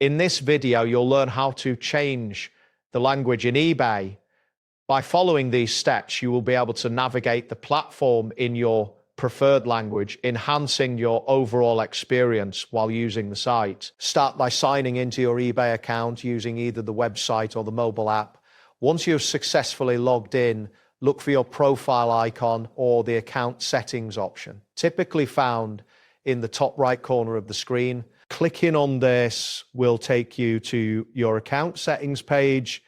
In this video, you'll learn how to change the language in eBay. By following these steps, you will be able to navigate the platform in your preferred language, enhancing your overall experience while using the site. Start by signing into your eBay account using either the website or the mobile app. Once you've successfully logged in, look for your profile icon or the account settings option, typically found in the top right corner of the screen. Clicking on this will take you to your account settings page,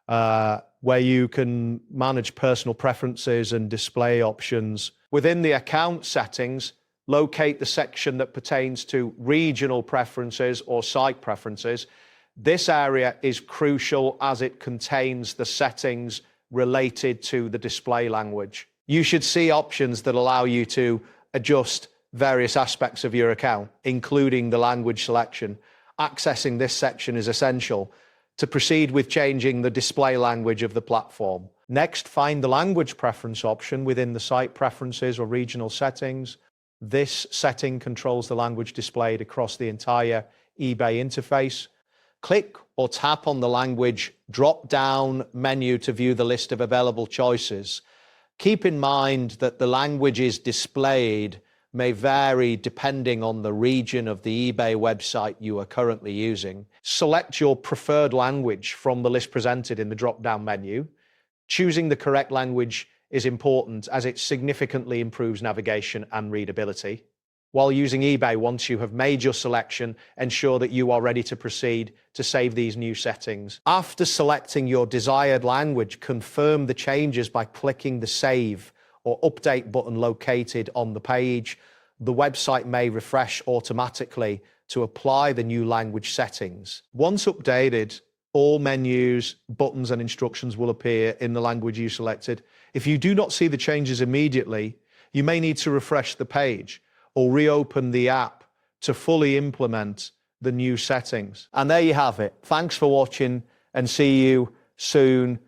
where you can manage personal preferences and display options. Within the account settings, locate the section that pertains to regional preferences or site preferences. This area is crucial as it contains the settings related to the display language. You should see options that allow you to adjust various aspects of your account, including the language selection. Accessing this section is essential to proceed with changing the display language of the platform. Next, find the language preference option within the site preferences or regional settings. This setting controls the language displayed across the entire eBay interface. Click or tap on the language drop-down menu to view the list of available choices. Keep in mind that the languages displayed may vary depending on the region of the eBay website you are currently using. Select your preferred language from the list presented in the drop-down menu. Choosing the correct language is important as it significantly improves navigation and readability. While using eBay, once you have made your selection, ensure that you are ready to proceed to save these new settings. After selecting your desired language, confirm the changes by clicking the Save or Update button located on the page. The website may refresh automatically to apply the new language settings. Once updated, all menus, buttons, and instructions will appear in the language you selected. If you do not see the changes immediately, you may need to refresh the page or reopen the app to fully implement the new settings. And there you have it. Thanks for watching and see you soon